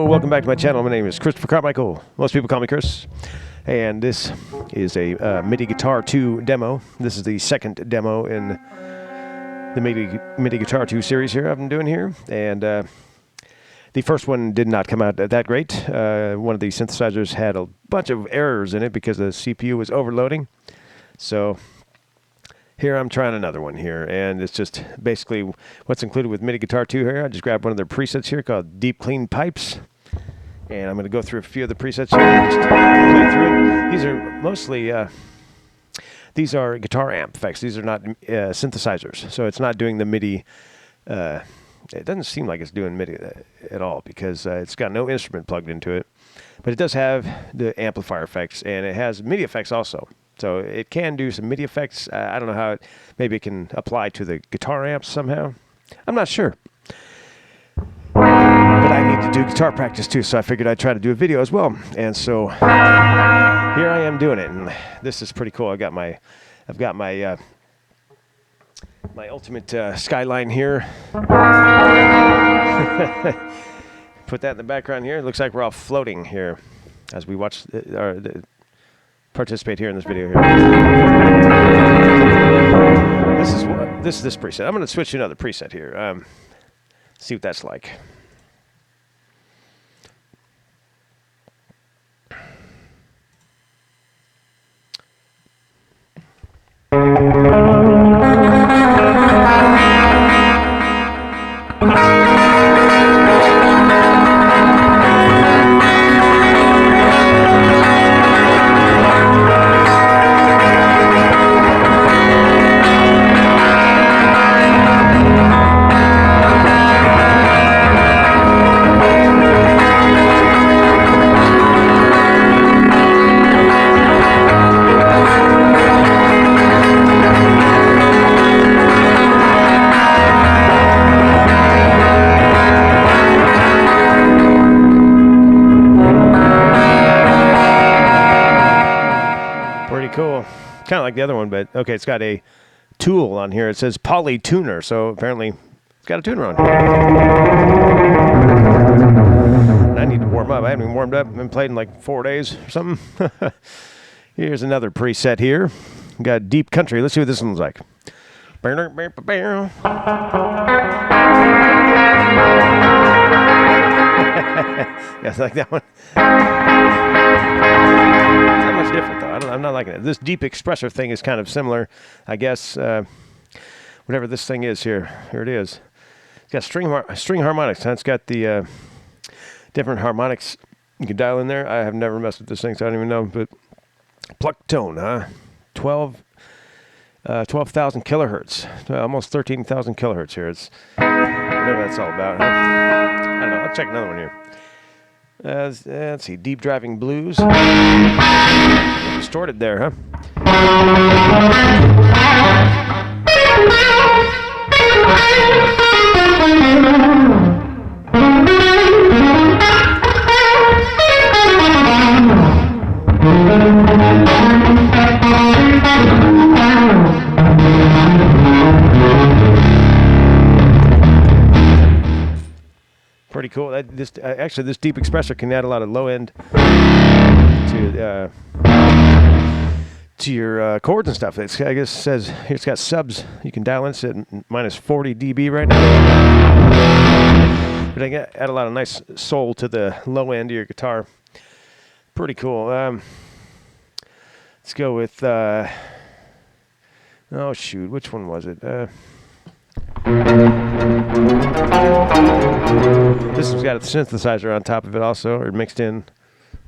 Welcome back to my channel. My name is Christopher Carmichael. Most people call me Chris. And this is a MIDI Guitar 2 demo. This is the second demo in the MIDI Guitar 2 series here I've been doing here. And the first one did not come out that great. One of the synthesizers had a bunch of errors in it because the CPU was overloading. So here I'm trying another one here, and it's just basically what's included with MIDI Guitar 2 here. I just grabbed one of their presets here called Deep Clean Pipes. And I'm going to go through a few of the presets here and just play through it. These are mostly, these are guitar amp effects. These are not synthesizers. So it's not doing the MIDI. It doesn't seem like it's doing MIDI at all because it's got no instrument plugged into it. But it does have the amplifier effects, and it has MIDI effects also. So it can do some MIDI effects. I don't know how maybe it can apply to the guitar amps somehow. I'm not sure. But I need to do guitar practice too, so I figured I'd try to do a video as well. And so here I am doing it, and this is pretty cool. I've got my my ultimate skyline here. Put that in the background here. It looks like we're all floating here as we watch participate here in this video here. This is this preset. I'm going to switch to another preset here. See what that's like. Cool. Kind of like the other one, but okay, it's got a tool on here. It says Poly Tuner, so apparently it's got a tuner on here. And I need to warm up. I haven't even warmed up. I've been playing in like 4 days or something. Here's another preset here. We got Deep Country. Let's see what this one's like. Guys like that one? It's not much different though. I'm not liking it. This deep expressor thing is kind of similar, I guess. Whatever this thing is here. Here it is. It's got string harmonics. Huh? It's got the different harmonics you can dial in there. I have never messed with this thing, so I don't even know. But plucked tone, huh? 12,000 kilohertz. Almost 13,000 kilohertz here. It's whatever that's all about, huh? I don't know. I'll check another one here. Let's see. Deep Driving Blues. Distorted there, huh? Pretty cool. Actually, this deep expressor can add a lot of low end to your chords and stuff. I guess it says here it's got subs. You can dial in. It's at minus 40 dB right now. But I can add a lot of nice soul to the low end of your guitar. Pretty cool. Let's go with, oh shoot, which one was it? This one's got a synthesizer on top of it also, or mixed in,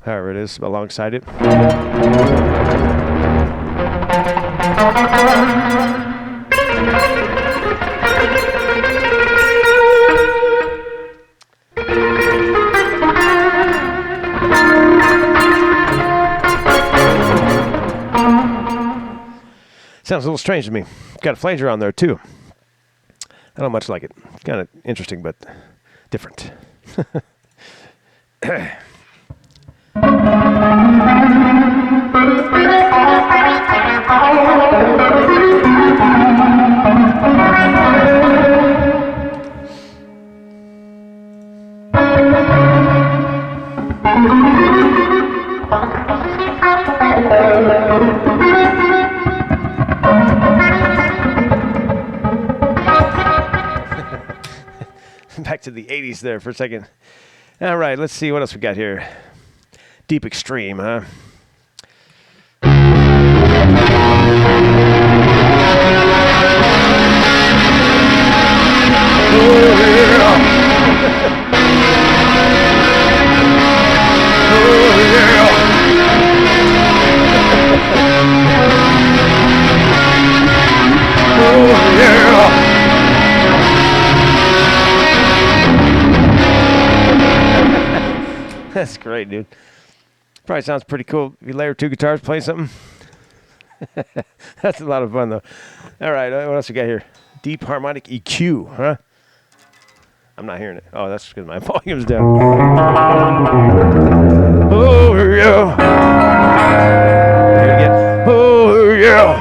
however it is, alongside it. Sounds a little strange to me. Got a flanger on there too. I don't much like it. Kind of interesting, but different. Back to the 80s there for a second. All right, let's see what else we got here. Deep Extreme, huh? That's great, dude. Probably sounds pretty cool if you layer two guitars, play something. That's a lot of fun, though. All right, what else we got here? Deep Harmonic EQ, huh? I'm not hearing it. Oh, that's because my volume's down. Oh, yeah. Here it again. Oh, yeah.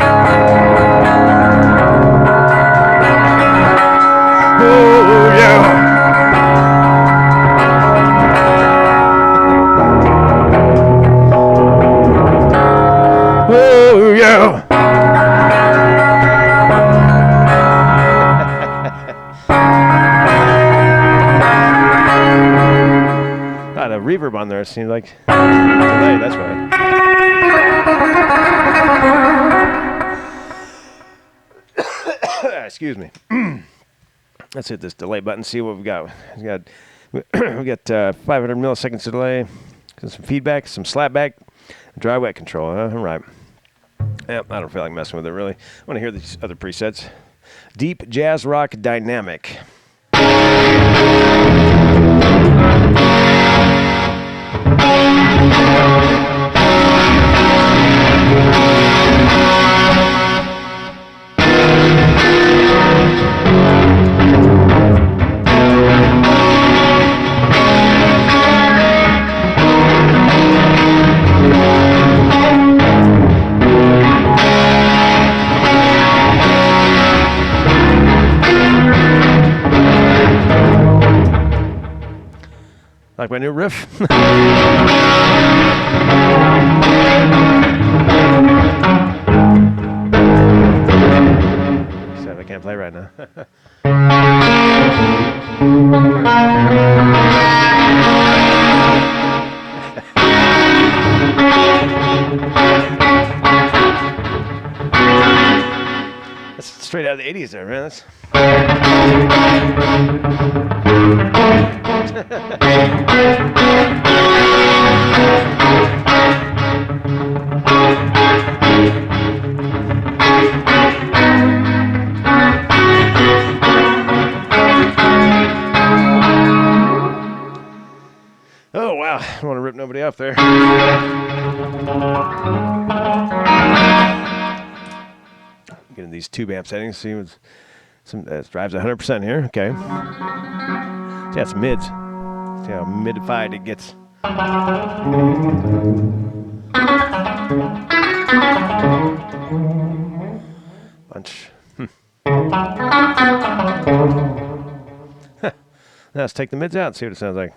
Oh, yeah. Oh, yeah. Got a reverb on there, it seems like. Delay, that's right. Excuse me. Let's hit this delay button, see what we got. We got 500 milliseconds of delay, some feedback, some slapback, dry wet control. All right. Yep, I don't feel like messing with it, really. I want to hear these other presets. Deep Jazz Rock Dynamic. Like my new riff? Sad I can't play right now. That's straight out of the 80s there, man. That's oh, wow. I don't want to rip nobody off there. Getting these tube amp settings. See what some drives 100% here. Okay. See, that's mids. See how midified it gets. Bunch. Now let's take the mids out and see what it sounds like.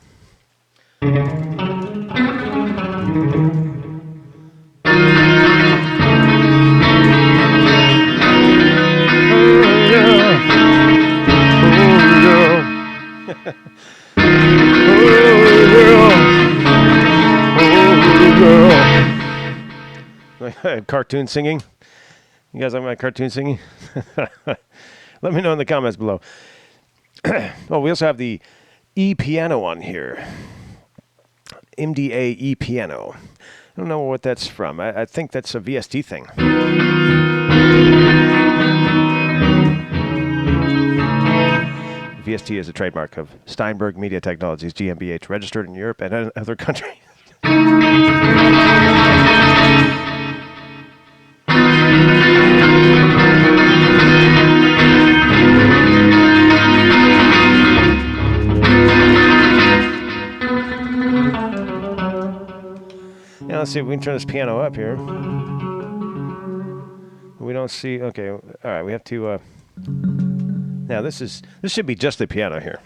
cartoon singing. You guys like my cartoon singing? Let me know in the comments below. Oh, we also have the E piano on here. MDA E piano. I don't know what that's from. I think that's a VST thing. VST is a trademark of Steinberg Media Technologies GmbH, registered in Europe and other countries. Now let's see if we can turn this piano up here. We don't see. Okay, all right. We have to. Now this should be just the piano here.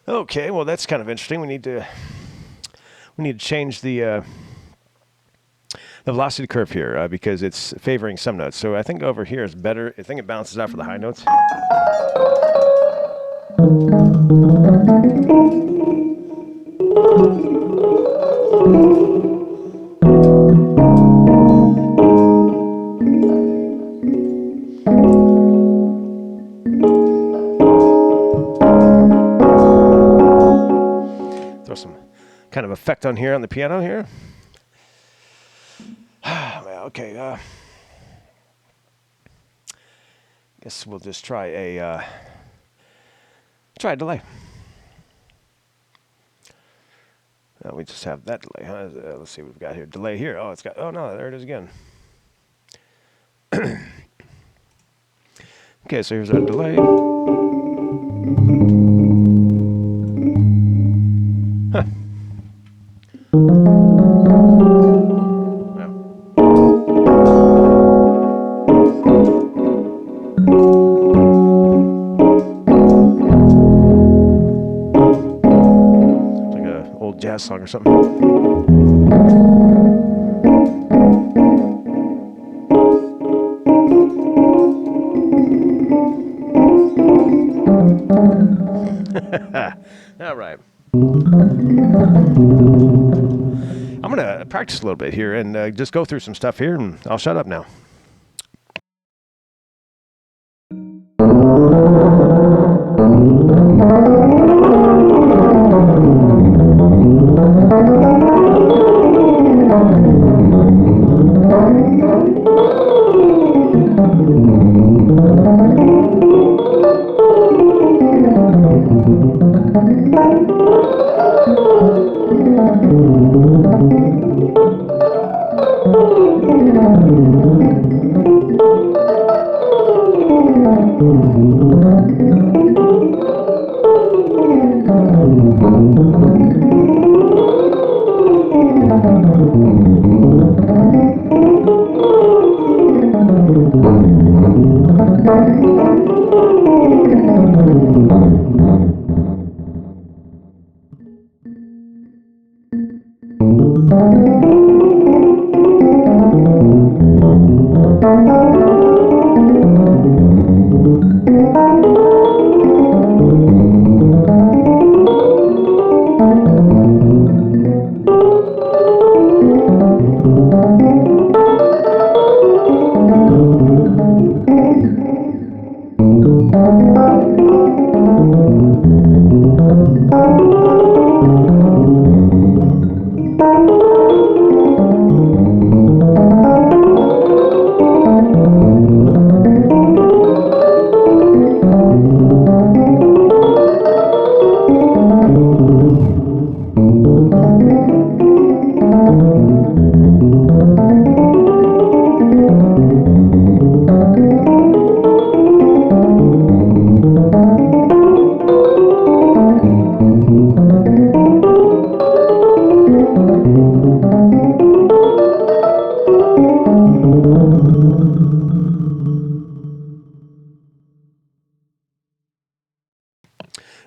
Okay, well that's kind of interesting. We need to change the velocity curve here because it's favoring some notes. So I think over here is better. I think it balances out for the high notes. Throw some kind of effect on here on the piano here. Okay, guess we'll just try a delay. We just have that delay, huh? Let's see what we've got here. Delay here. Oh, it's got. Oh no, there it is again. Okay, so here's our delay. Huh. Jazz song or something. All right. I'm going to practice a little bit here and just go through some stuff here, and I'll shut up now.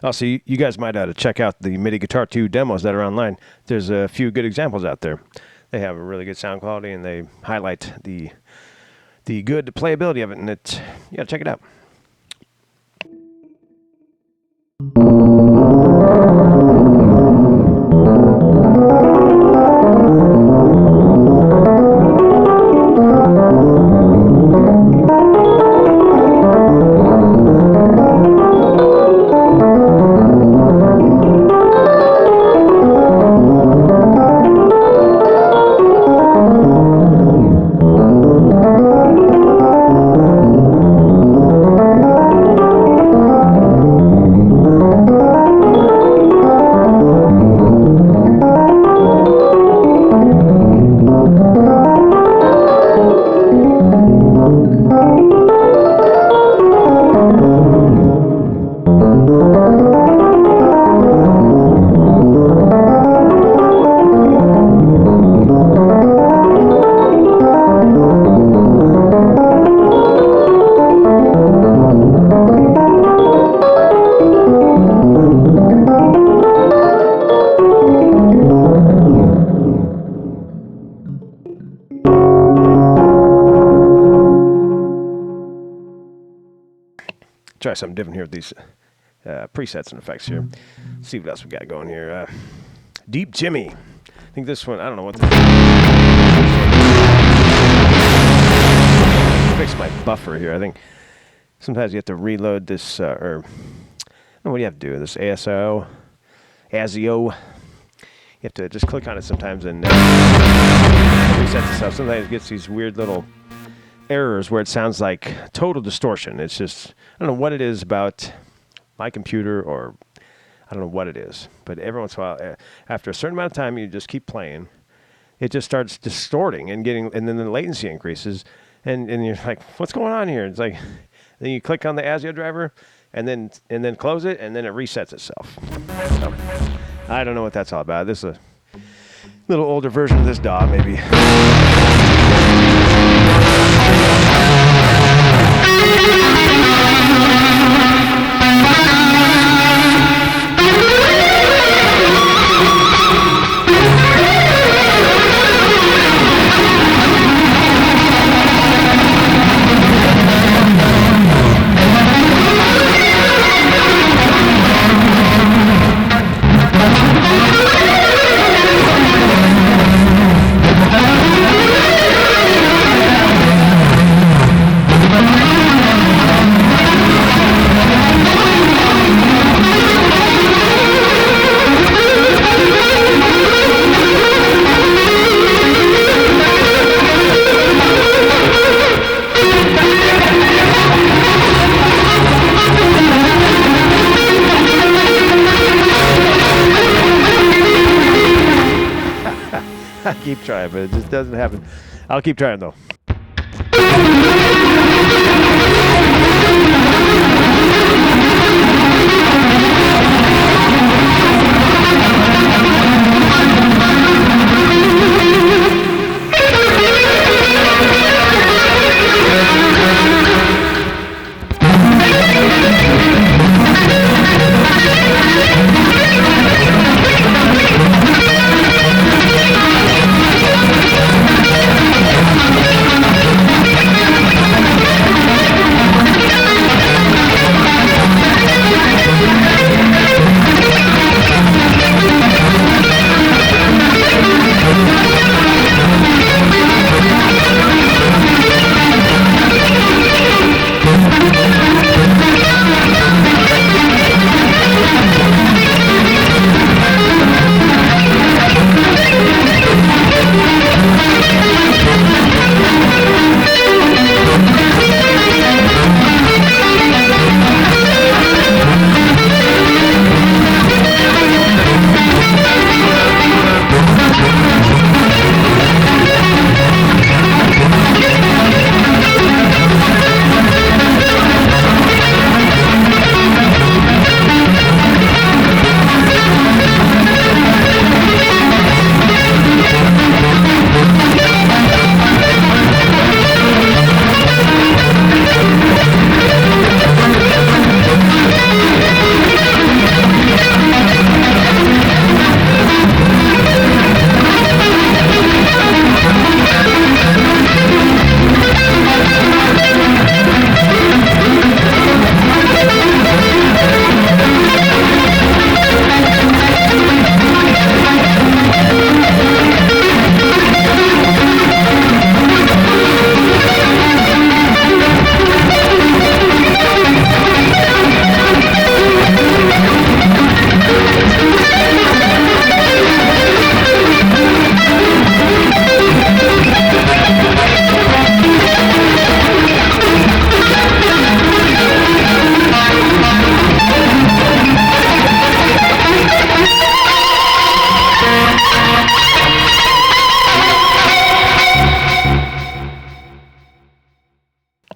Also, you guys might ought to check out the MIDI Guitar 2 demos that are online. There's a few good examples out there. They have a really good sound quality, and they highlight the the good playability of it, and you gotta check it out. Try something different here with these presets and effects here. Let's see what else we got going here. Deep Jimmy. I think this one, I don't know what this is. Fix my buffer here. I think sometimes you have to reload this, or I don't know what you have to do. This ASIO. You have to just click on it sometimes and resets itself. Sometimes it gets these weird little errors where it sounds like total distortion. It's just, I don't know what it is about my computer, or I don't know what it is, but every once in a while, after a certain amount of time, you just keep playing, it just starts distorting and and then the latency increases, and you're like, what's going on here? It's like, then you click on the ASIO driver and then close it, and then it resets itself. So, I don't know what that's all about. This is a little older version of this DAW, maybe. I keep trying, but it just doesn't happen. I'll keep trying, though.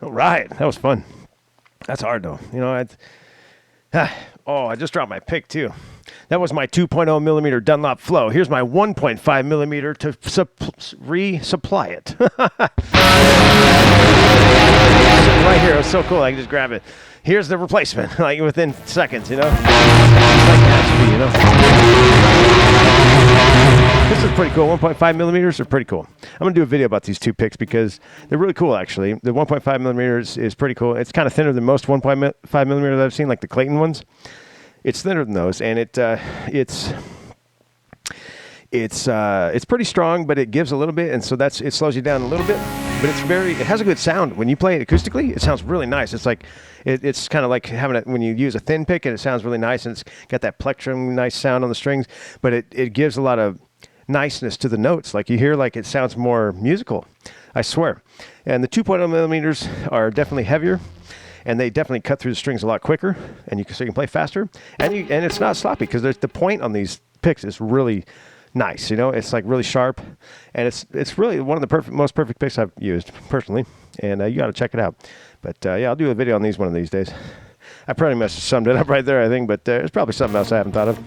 All right, that was fun. That's hard though. You know, oh, I just dropped my pick too. That was my 2.0 millimeter Dunlop Flow. Here's my 1.5 millimeter to resupply it. Right here, it was so cool. I can just grab it. Here's the replacement, like within seconds, you know. Like that, you know. This is pretty cool. 1.5 millimeters are pretty cool. I'm going to do a video about these two picks because they're really cool, actually. The 1.5 millimeters is pretty cool. It's kind of thinner than most 1.5 millimeters I've seen, like the Clayton ones. It's thinner than those, and it's pretty strong, but it gives a little bit, and so it slows you down a little bit. But it has a good sound when you play it acoustically. It sounds really nice. It's like it's kind of like having when you use a thin pick, and it sounds really nice, and it's got that plectrum, nice sound on the strings. But it gives a lot of niceness to the notes. Like you hear, like it sounds more musical. I swear. And the 2.0 millimeters are definitely heavier. And they definitely cut through the strings a lot quicker, so you can play faster. And it's not sloppy because the point on these picks is really nice. You know, it's like really sharp, and it's really one of the most perfect picks I've used personally. And you got to check it out. But yeah, I'll do a video on these one of these days. I pretty much summed it up right there, I think. But there's probably something else I haven't thought of.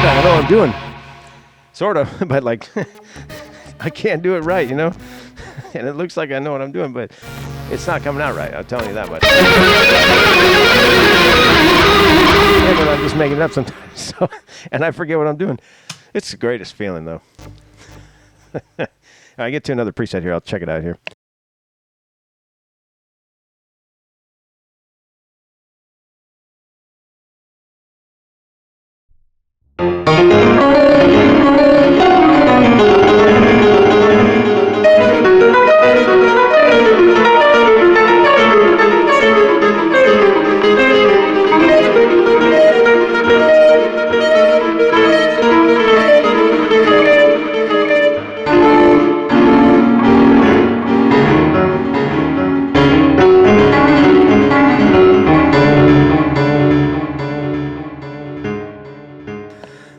I know what I'm doing, sort of, but like I can't do it right, you know. And it looks like I know what I'm doing, but it's not coming out right. I'm telling you that much. Yeah, but I'm just making it up sometimes, so, and I forget what I'm doing. It's the greatest feeling, though. I get to another preset here. I'll check it out here.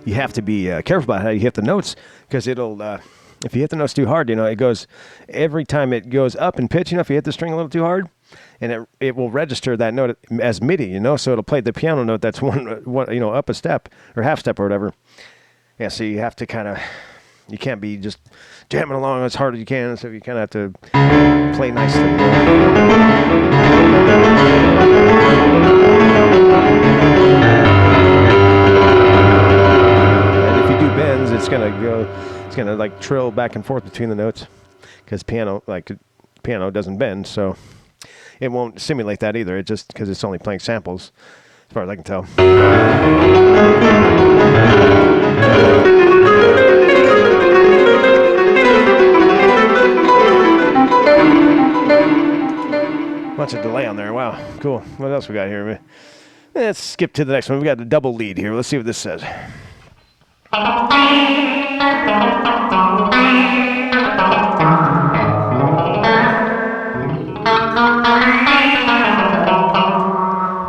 You have to be careful about how you hit the notes, because it'll, if you hit the notes too hard, you know, it goes, every time it goes up in pitch, you know, if you hit the string a little too hard, and it will register that note as MIDI, you know, so it'll play the piano note that's one, you know, up a step, or half step, or whatever. Yeah, so you have to kind of, you can't be just jamming along as hard as you can, so you kind of have to play nicely, you bends, it's gonna like trill back and forth between the notes, because piano doesn't bend, so it won't simulate that either. It just, because it's only playing samples, as far as I can tell. Bunch of delay on there. Wow, cool. What else we got here? Let's skip to the next one. We got the double lead here. Let's see what this says.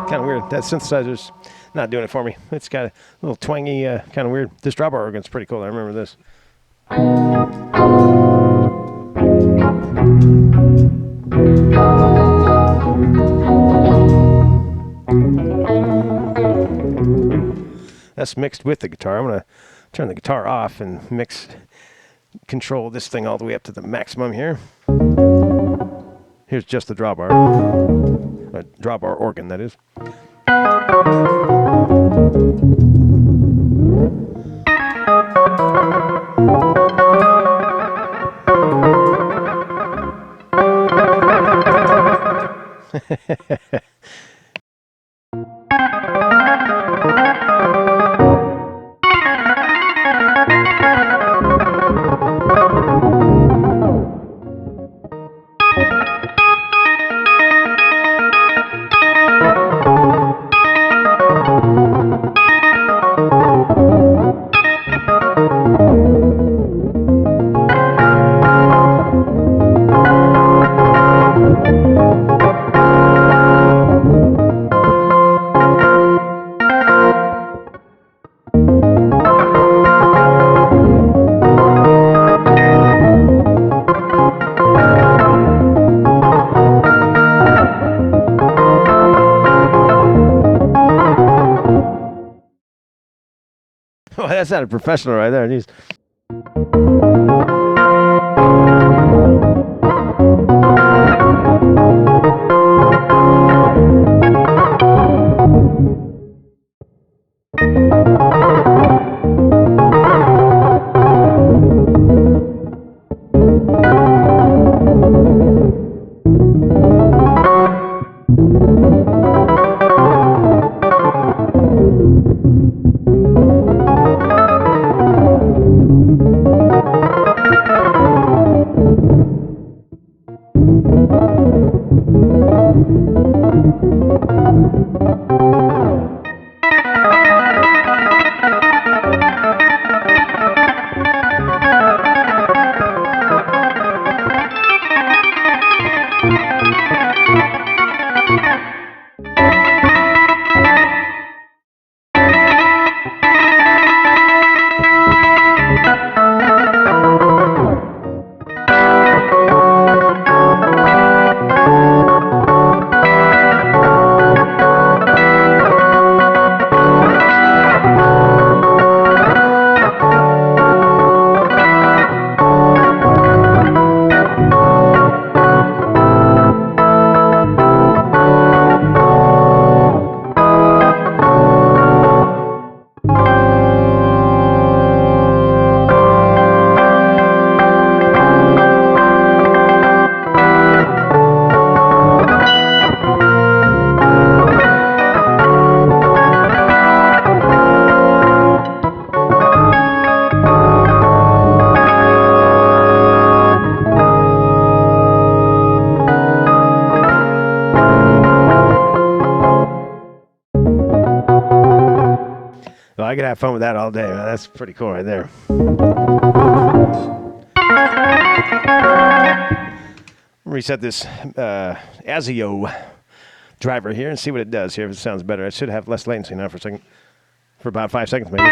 Kind of weird. That synthesizer's not doing it for me. It's got a little twangy, kind of weird. This drawbar organ's pretty cool. I remember this. That's mixed with the guitar. I'm going to turn the guitar off and control this thing all the way up to the maximum here. Here's just the drawbar. Drawbar organ, that is. That's not a professional right there. Jeez. Well, I could have fun with that all day. Man. That's pretty cool right there. Reset this ASIO driver here and see what it does here. If it sounds better, it should have less latency now for a second, for about 5 seconds maybe.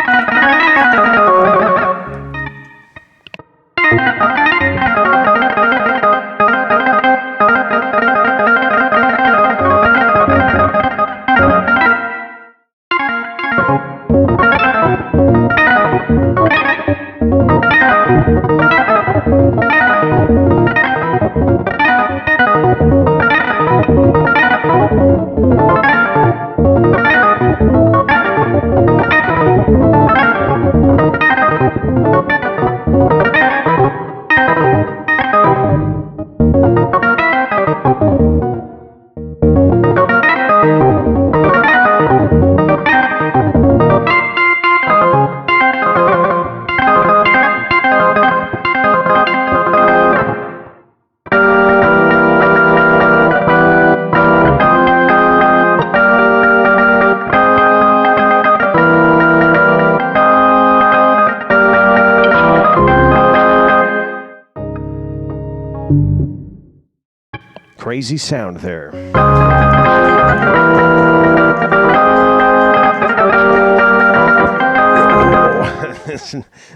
Crazy sound there.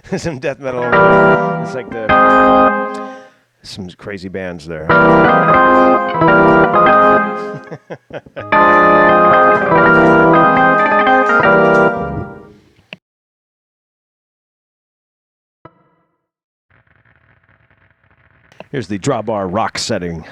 There's some death metal. It's like some crazy bands there. Here's the drawbar rock setting.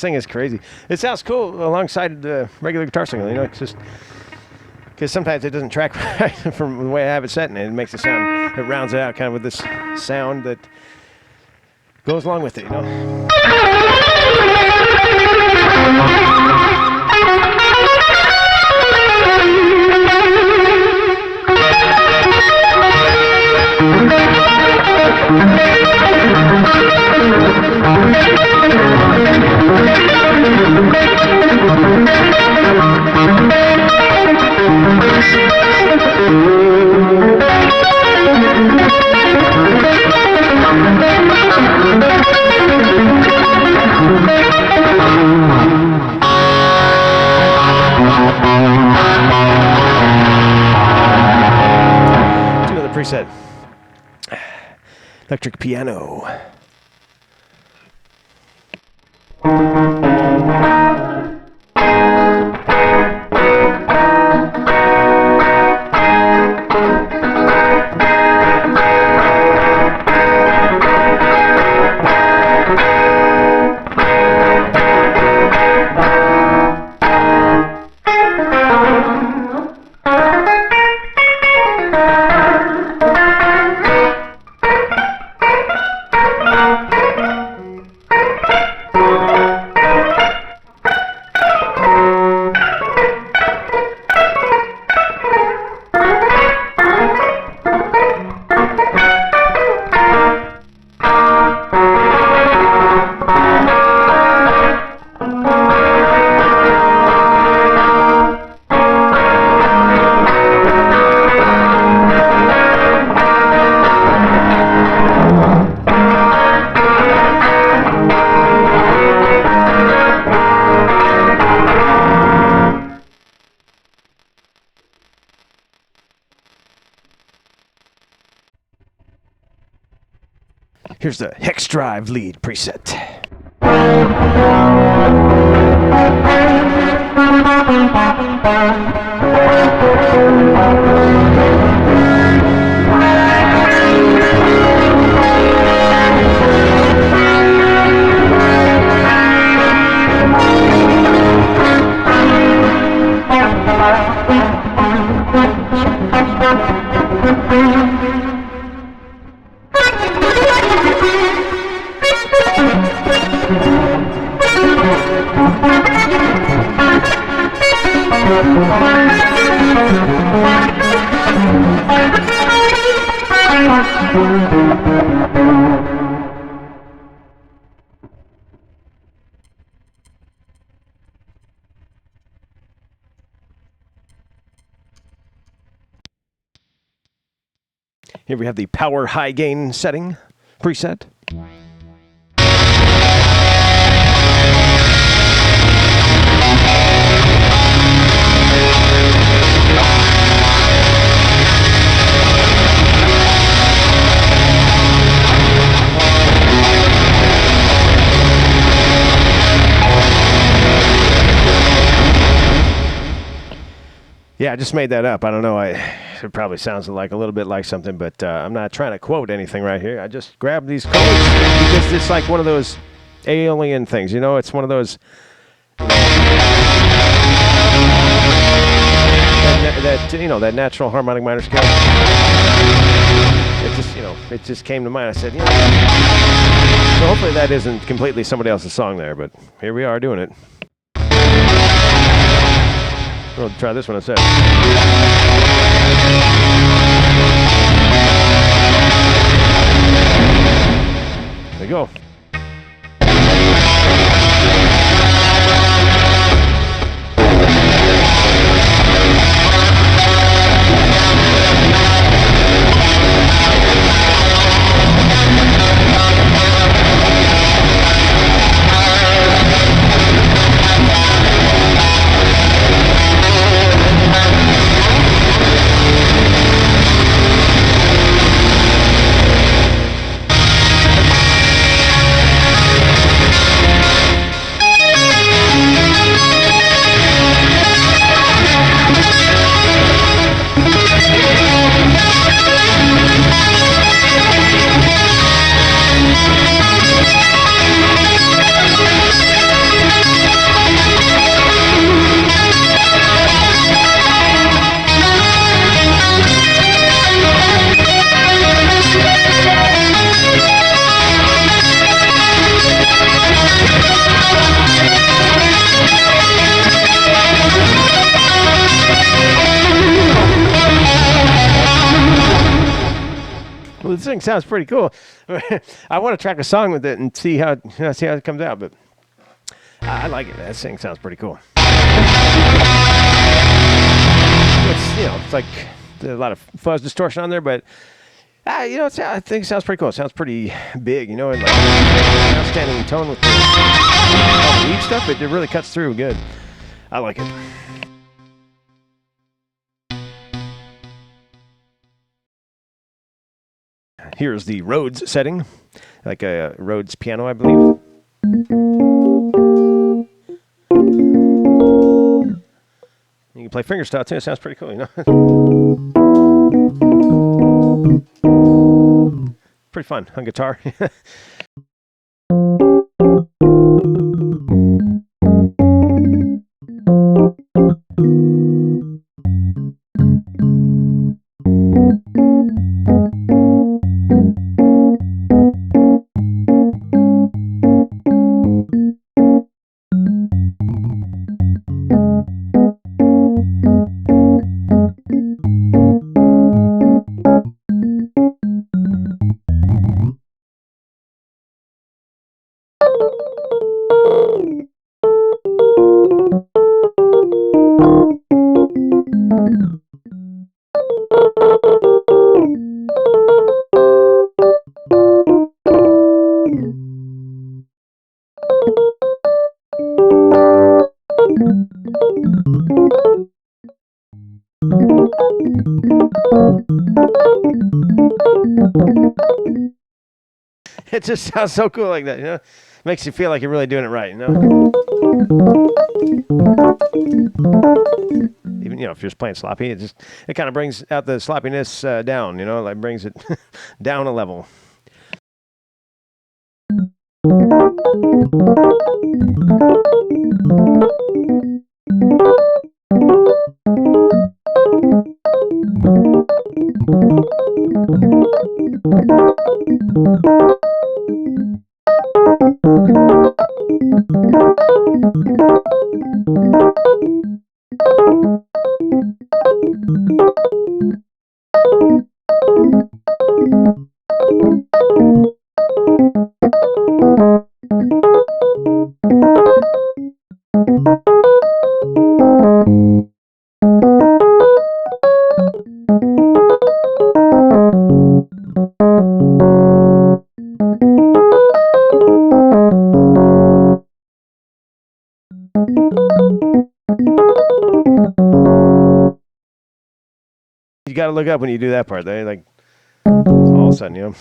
thing is crazy. It sounds cool alongside the regular guitar signal, you know, it's just because sometimes it doesn't track right from the way I have it set, and it makes it sound, it rounds it out kind of with this sound that goes along with it, you know. Another preset. Electric piano. Here's the Hex Drive Lead preset. Here we have the power high gain setting preset. Yeah, I just made that up. I don't know. It probably sounds like a little bit like something, but I'm not trying to quote anything right here. I just grabbed these chords because it's like one of those alien things. You know, it's one of those that natural harmonic minor scale. It just came to mind. I said, so hopefully that isn't completely somebody else's song there, but here we are doing it. We'll try this one instead. There you go. This thing sounds pretty cool. I want to track a song with it and see how it comes out, but I like it. This thing sounds pretty cool. It's like a lot of fuzz distortion on there, but I think it sounds pretty cool. It sounds pretty big, and like an outstanding tone with the lead stuff. It really cuts through good. I like it. Here's the Rhodes setting, like a Rhodes piano, I believe. You can play fingerstyle too. It sounds pretty cool, Pretty fun on guitar. It just sounds so cool like that, Makes you feel like you're really doing it right, Even, if you're just playing sloppy, it kind of brings out the sloppiness down, like brings it down a level. You got to look up when you do that part. They like all of a sudden,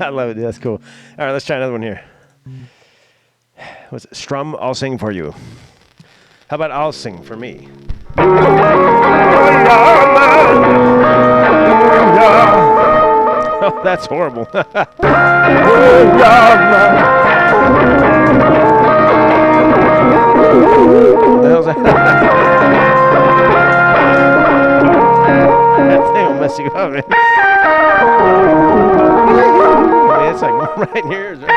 I love it. That's cool. All right, let's try another one here. What's it? Strum, I'll sing for you. How about I'll sing for me? Oh, that's horrible. What the hell's that? That thing will mess you up, man. I mean, it's like right in your ears, right?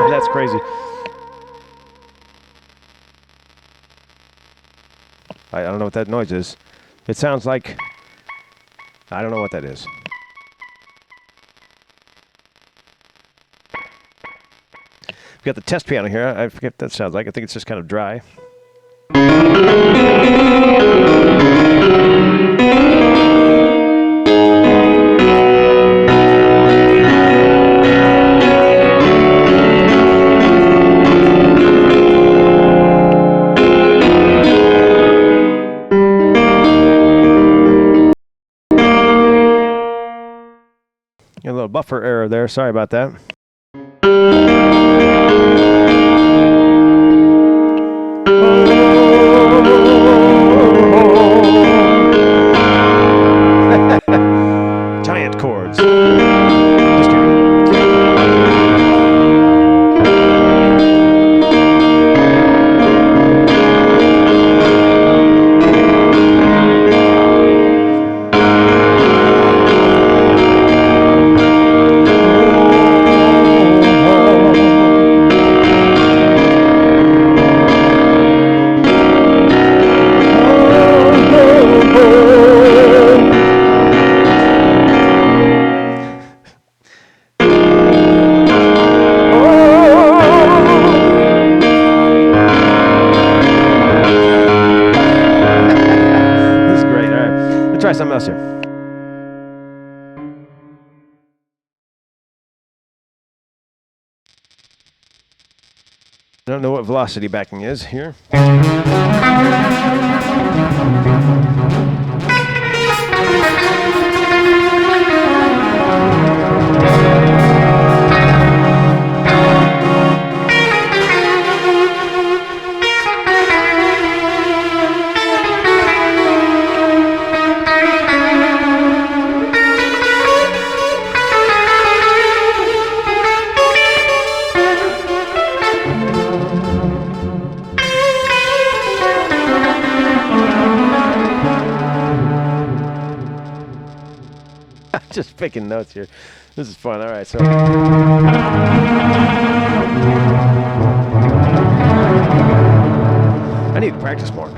That's crazy. I don't know what that noise is. It sounds like... I don't know what that is. We've got the test piano here. I forget what that sounds like. I think it's just kind of dry. A little buffer error there. Sorry about that. Giant chords. Just kidding. Try something else here. I don't know what velocity backing is here. Just picking notes here. This is fun. All right, so I need to practice more.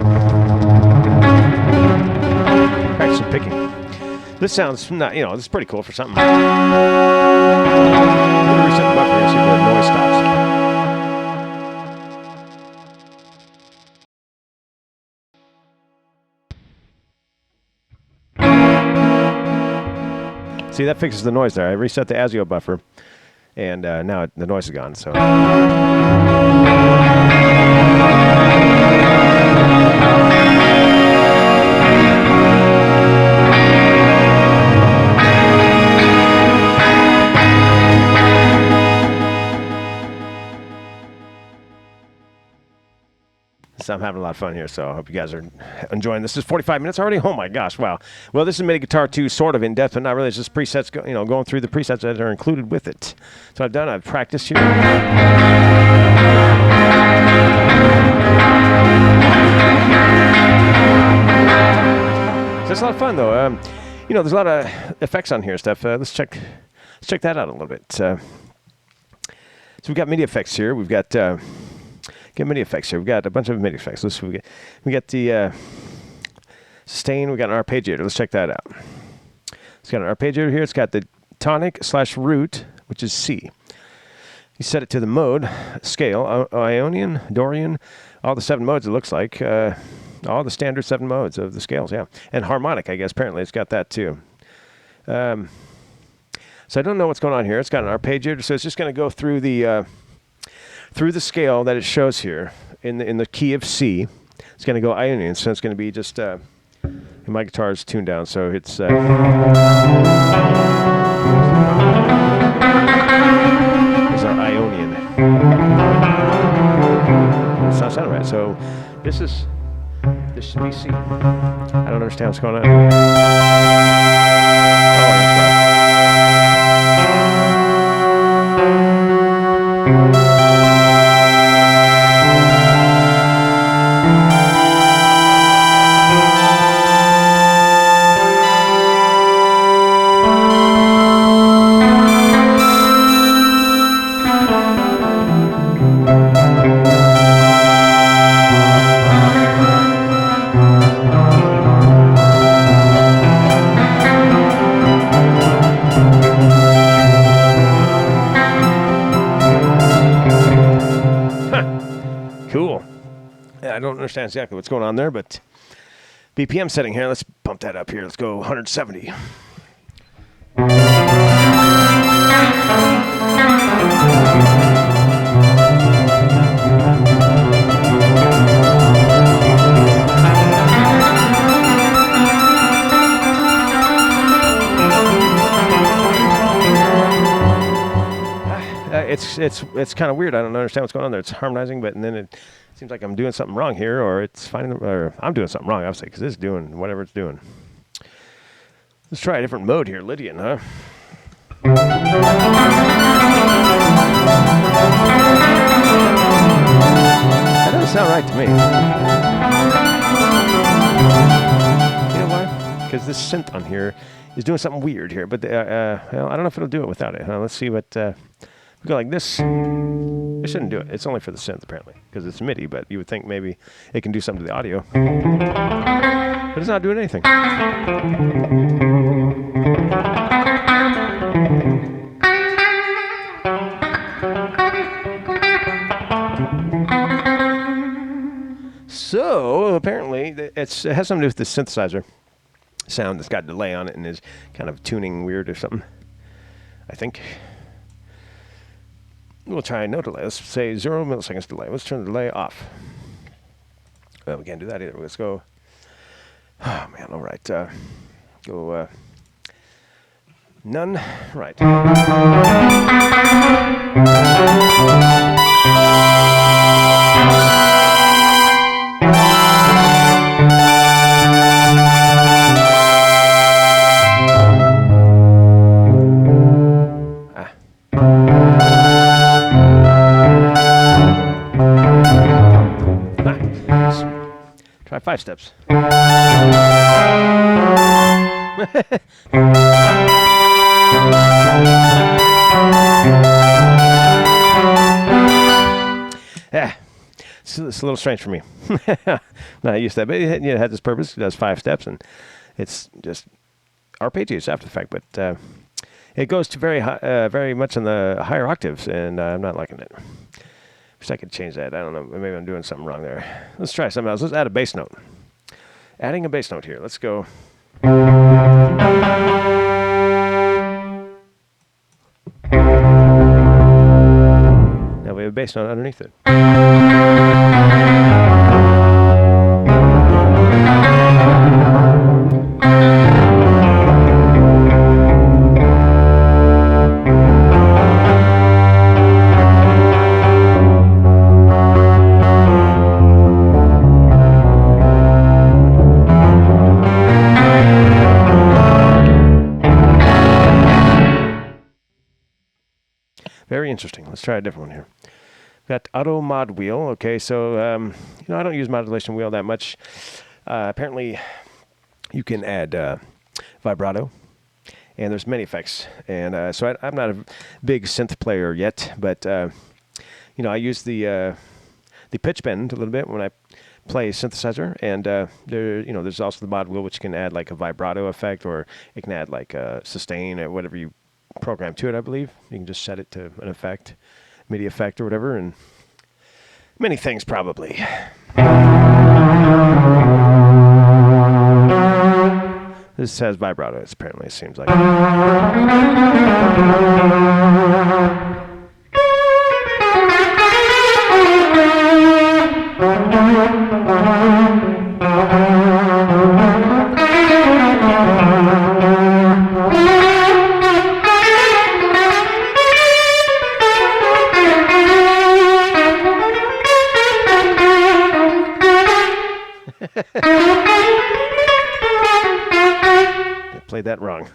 Practice some picking. This sounds not, you know, this is pretty cool for something. I'm gonna reset the buffer here so the noise stops. See, that fixes the noise there. I reset the ASIO buffer, and now the noise is gone. So. So I'm having a lot of fun here, so I hope you guys are enjoying this. This is 45 minutes already? Oh my gosh, wow. Well, this is MIDI Guitar 2, sort of in-depth, but not really. It's just presets, going through the presets that are included with it. So I've practiced here. So it's a lot of fun, though. There's a lot of effects on here, stuff. Let's check that out a little bit. So we've got MIDI effects here. We've got... Get MIDI effects here. We've got a bunch of MIDI effects. We got the sustain. We got an arpeggiator. Let's check that out. It's got an arpeggiator here. It's got the tonic/root, which is C. You set it to the mode scale, Ionian, Dorian, all the 7 modes. It looks like all the standard 7 modes of the scales. Yeah, and harmonic. I guess apparently it's got that too. So I don't know what's going on here. It's got an arpeggiator, so it's just going to go through the scale that it shows here in the key of C. It's going to go Ionian, so it's going to be just my guitar is tuned down, so it's it's our Ionian. It's not sounding right. So this should be C. I don't understand what's going on. Oh, that's right. understand exactly what's going on there, but BPM setting here, let's bump that up here. Let's go 170. It's kind of weird. I don't understand what's going on there. It's harmonizing, but and then it seems like I'm doing something wrong here, or it's finding, or I'm doing something wrong, obviously, because it's doing whatever it's doing. Let's try a different mode here, Lydian, huh? That doesn't sound right to me. You know why? Because this synth on here is doing something weird here, but well, I don't know if it'll do it without it. Let's see what. We go like this. It shouldn't do it. It's only for the synth, apparently, because it's MIDI, but you would think maybe it can do something to the audio. But it's not doing anything. So, apparently, it has something to do with the synthesizer sound that's got delay on it and is kind of tuning weird or something, I think. We'll try no delay. Let's say 0 milliseconds delay. Let's turn the delay off. Well, we can't do that either. Let's go. Oh, man. All right. Go none. Right. Try 5 steps. Yeah, it's a little strange for me. Not used to that, but it had this purpose. It does 5 steps, and it's just arpeggios after the fact. But it goes to very much in the higher octaves, and I'm not liking it. Wish I could change that. I don't know. Maybe I'm doing something wrong there. Let's try something else. Let's add a bass note. Adding a bass note here. Let's go. Now we have a bass note underneath it. Very interesting. Let's try a different one here. Got auto mod wheel. Okay, so I don't use modulation wheel that much. Apparently, you can add vibrato, and there's many effects. And so I'm not a big synth player yet, but I use the pitch bend a little bit when I play synthesizer, and there's also the mod wheel, which can add like a vibrato effect, or it can add like a sustain or whatever you program to it. I believe you can just set it to an effect, MIDI effect or whatever, and many things probably. This has vibrato. Apparently, it seems like. Played that wrong.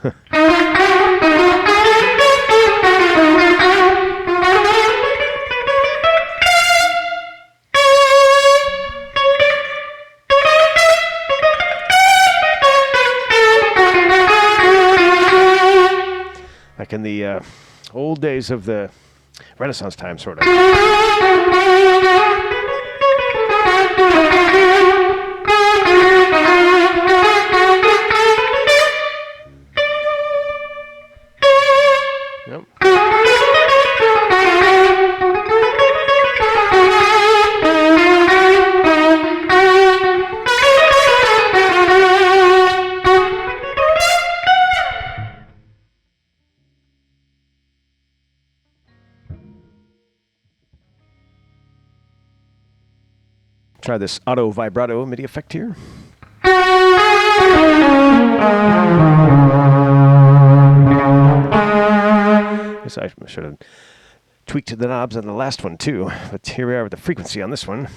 Like in the old days of the Renaissance time, sort of. Yep. Try this auto vibrato MIDI effect here. Guess I should have tweaked the knobs on the last one too, but here we are with the frequency on this one.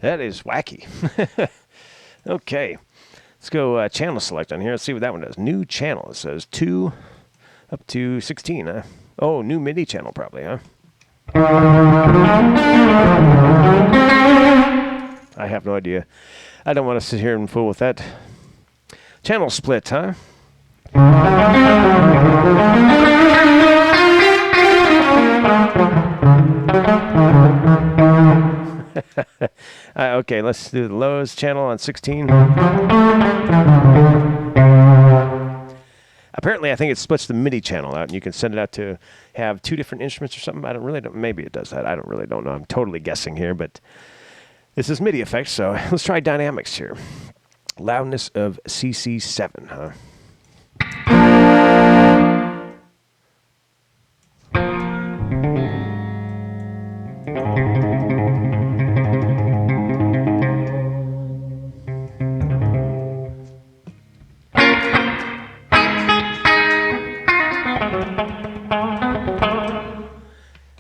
That is wacky. Okay, let's go channel select on here. Let's see what that one does. New channel. It says 2 up to 16. Huh? Oh, new MIDI channel probably, huh? I have no idea. I don't want to sit here and fool with that. Channel split, huh? Okay, let's do the lows channel on 16. Apparently, I think it splits the MIDI channel out, and you can send it out to have 2 different instruments or something. Maybe it does that. I don't know. I'm totally guessing here, but this is MIDI effects, so let's try dynamics here. Loudness of CC7, huh?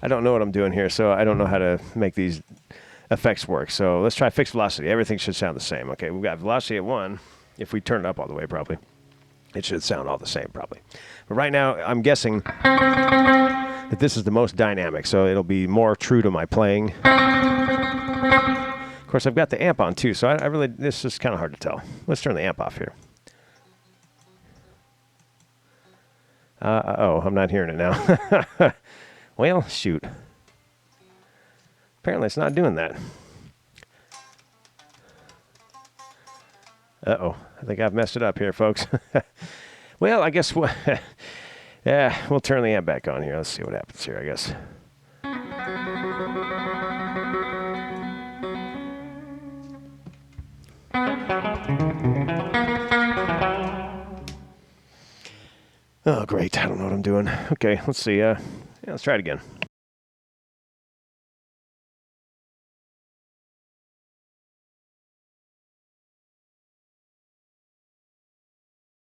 I don't know what I'm doing here, so I don't know how to make these effects work. So let's try fixed velocity. Everything should sound the same. Okay, we've got velocity at 1. If we turn it up all the way, probably, it should sound all the same, probably. But right now, I'm guessing that this is the most dynamic, so it'll be more true to my playing. Of course, I've got the amp on, too, so this is kind of hard to tell. Let's turn the amp off here. Oh, I'm not hearing it now. Well, shoot. Apparently it's not doing that. Uh-oh. I think I've messed it up here, folks. Well, I guess yeah, we'll turn the amp back on here. Let's see what happens here, I guess. Oh, great. I don't know what I'm doing. Okay, let's see. Yeah, let's try it again.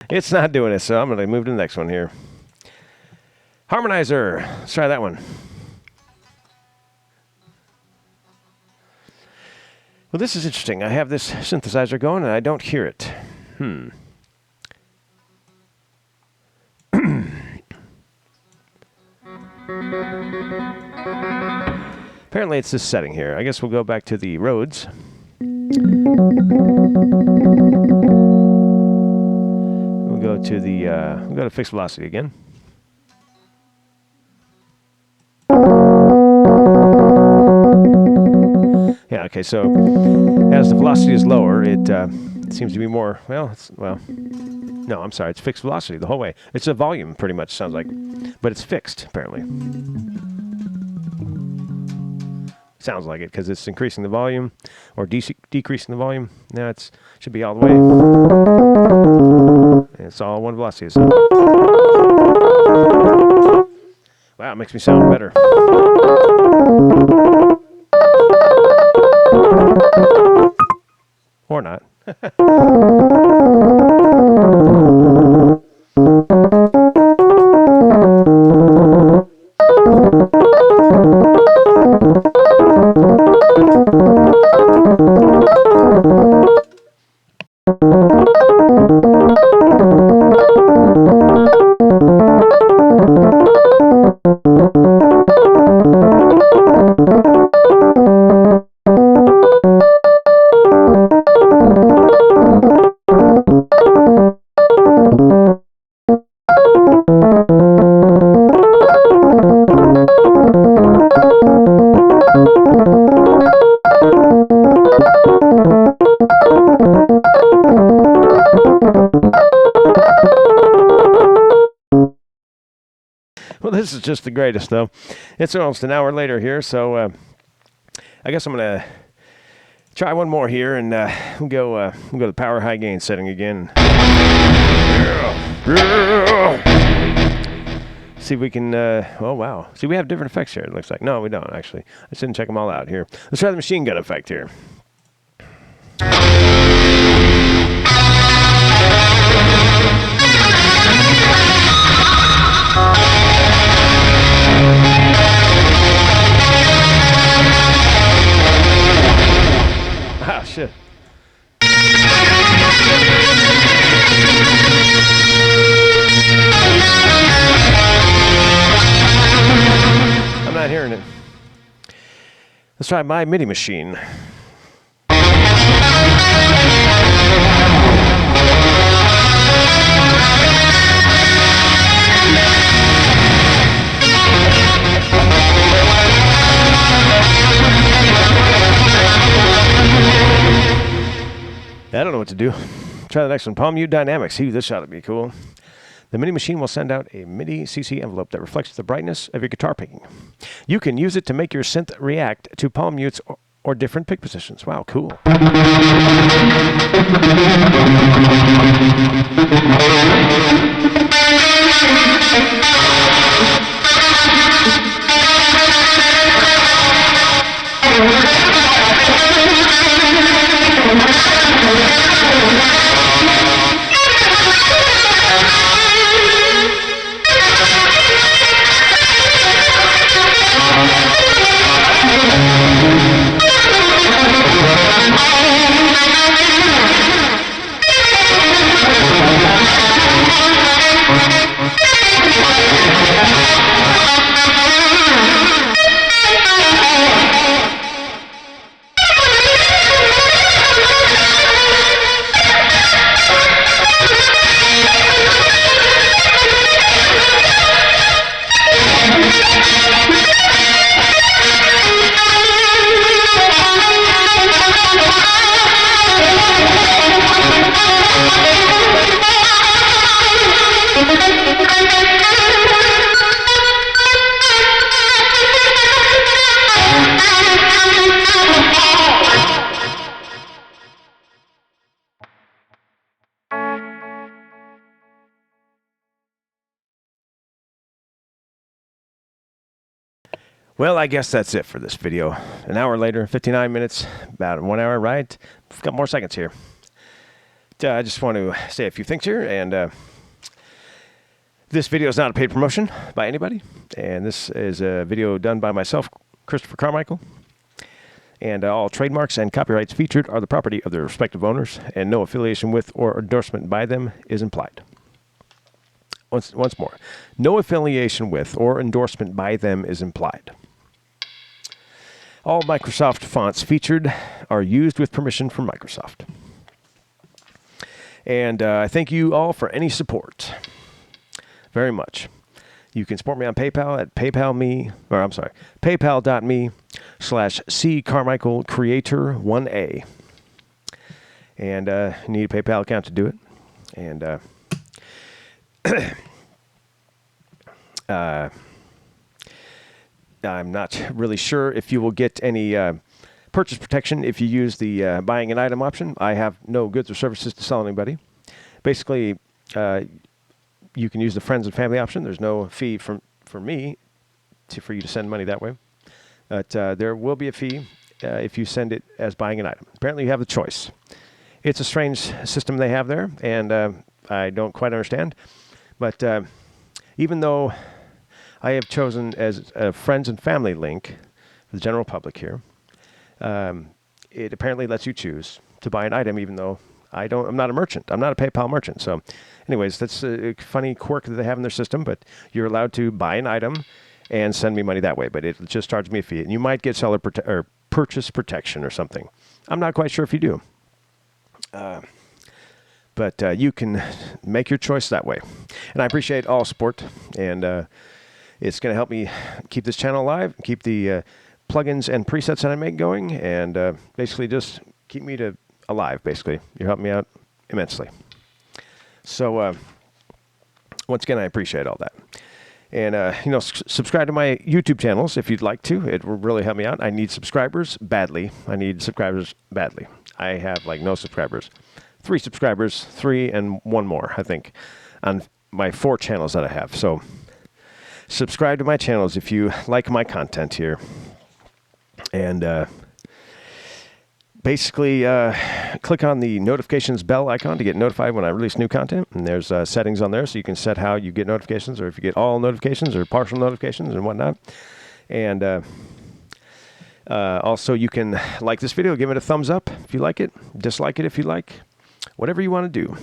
It's not doing it, so I'm going to move to the next one here. Harmonizer. Let's try that one. Well, this is interesting. I have this synthesizer going, and I don't hear it. Apparently it's this setting here. I guess we'll go back to the Rhodes. We'll go to fixed velocity again. Yeah, okay, so as the velocity is lower, it seems to be more, no, I'm sorry, it's fixed velocity the whole way. It's a volume, pretty much, sounds like, but it's fixed, apparently. Sounds like it, because it's increasing the volume, or decreasing the volume. Now it should be all the way. And it's all one velocity. So. Wow, it makes me sound better. Or not. This is just the greatest, though. It's almost an hour later here, so I guess I'm going to try one more here, and we'll go to the power high gain setting again. See if we can, oh wow. See, we have different effects here, it looks like. No, we don't, actually. I just didn't check them all out here. Let's try the machine gun effect here. Ah, shit. I'm not hearing it. Let's try my MIDI machine. I don't know what to do. Try the next one. Palm Mute Dynamics. This ought to be cool. The MIDI machine will send out a MIDI CC envelope that reflects the brightness of your guitar picking. You can use it to make your synth react to palm mutes or different pick positions. Wow, cool. Well, I guess that's it for this video. An hour later, 59 minutes, about 1 hour, right? We've got more seconds here. I just want to say a few things here, and this video is not a paid promotion by anybody, and this is a video done by myself, Christopher Carmichael, and all trademarks and copyrights featured are the property of their respective owners, and no affiliation with or endorsement by them is implied. Once more, no affiliation with or endorsement by them is implied. All Microsoft fonts featured are used with permission from Microsoft. And I thank you all for any support. Very much. You can support me on PayPal at paypal.me/CCarmichaelCreator1A. And you need a PayPal account to do it. And I'm not really sure if you will get any purchase protection if you use the buying an item option. I have no goods or services to sell anybody. Basically, you can use the friends and family option. There's no fee for me for you to send money that way. But there will be a fee if you send it as buying an item. Apparently, you have the choice. It's a strange system they have there, and I don't quite understand. But even though I have chosen as a friends and family link for the general public here, it apparently lets you choose to buy an item, even though I'm not a merchant. I'm not a PayPal merchant. So anyways, that's a funny quirk that they have in their system, but you're allowed to buy an item and send me money that way, but it just charges me a fee. And you might get seller or purchase protection or something. I'm not quite sure if you do. But you can make your choice that way. And I appreciate all support, and it's going to help me keep this channel alive, keep the plugins and presets that I make going, and basically just keep me alive, basically. You're helping me out immensely. So once again, I appreciate all that. And, subscribe to my YouTube channels if you'd like to. It will really help me out. I need subscribers badly. I have, like, no subscribers. 3 subscribers, 3 and 1 more, I think, on my 4 channels that I have. So subscribe to my channels if you like my content here. And basically, click on the notifications bell icon to get notified when I release new content. And there's settings on there, so you can set how you get notifications, or if you get all notifications or partial notifications and whatnot. And also, you can like this video, give it a thumbs up if you like it, dislike it if you like, whatever you want to do.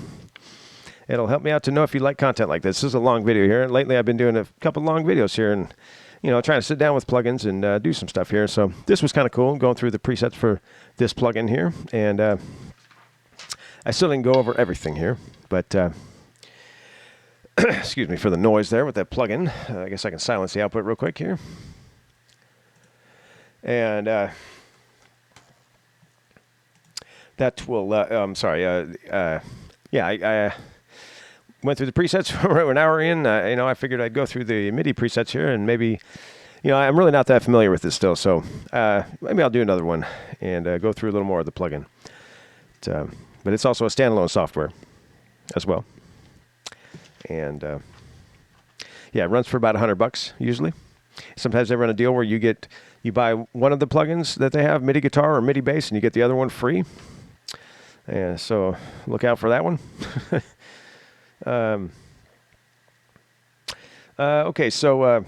It'll help me out to know if you like content like this. This is a long video here, and lately I've been doing a couple long videos here, and trying to sit down with plugins and do some stuff here. So this was kind of cool, going through the presets for this plugin here. And I still didn't go over everything here, but excuse me for the noise there with that plugin. I guess I can silence the output real quick here. And that will, I went through the presets for an hour in. I figured I'd go through the MIDI presets here, and maybe, I'm really not that familiar with this still, so maybe I'll do another one and go through a little more of the plugin. But it's also a standalone software as well. And it runs for about $100 usually. Sometimes they run a deal where you buy one of the plugins that they have, MIDI Guitar or MIDI Bass, and you get the other one free. And so look out for that one. Okay, so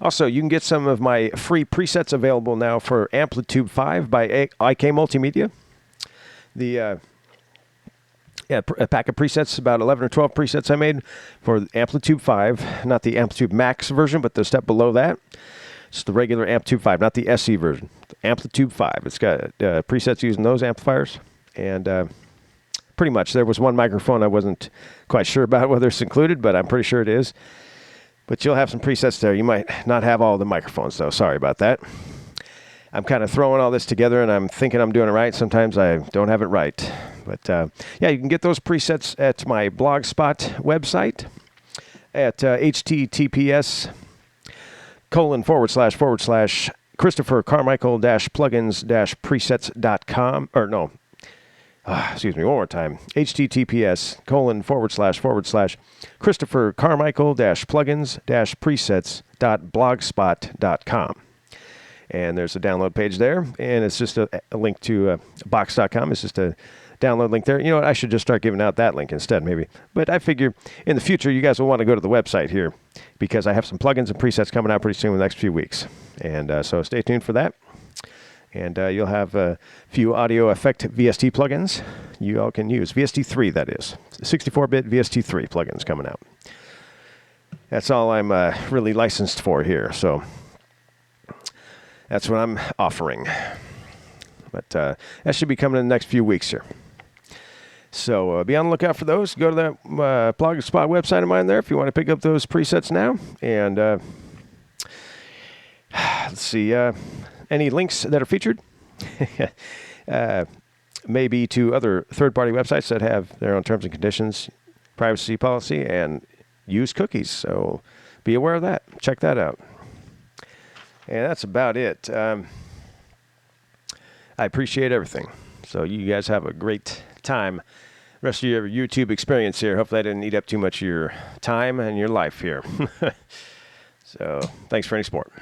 also you can get some of my free presets available now for Amplitude 5 by IK Multimedia. A pack of presets, about 11 or 12 presets I made for Amplitude 5, not the Amplitude Max version, but the step below that. It's the regular Amplitude 5, not the SE version. Amplitude 5. It's got presets using those amplifiers, and pretty much there was one microphone I wasn't quite sure about whether it's included, but I'm pretty sure it is. But you'll have some presets there. You might not have all the microphones, though. Sorry about that. I'm kind of throwing all this together, and I'm thinking I'm doing it right. Sometimes I don't have it right. But, you can get those presets at my Blogspot website at https://Christopher Carmichael-plugins-presets.com. Or no. Excuse me, one more time. https://Christopher Carmichael-plugins-presets.blogspot.com. And there's a download page there, and it's just a link to box.com. It's just a download link there. You know what? I should just start giving out that link instead, maybe. But I figure in the future, you guys will want to go to the website here, because I have some plugins and presets coming out pretty soon in the next few weeks. And so stay tuned for that. And you'll have a few audio effect VST plugins you all can use. VST3, that is. 64-bit VST3 plugins coming out. That's all I'm really licensed for here. So that's what I'm offering. But that should be coming in the next few weeks here. So be on the lookout for those. Go to that Blogspot website of mine there if you want to pick up those presets now. And let's see. Any links that are featured? Maybe to other third-party websites that have their own terms and conditions, privacy policy, and use cookies. So be aware of that. Check that out. And that's about it. I appreciate everything. So you guys have a great time. Rest of your YouTube experience here. Hopefully I didn't eat up too much of your time and your life here. So thanks for any support.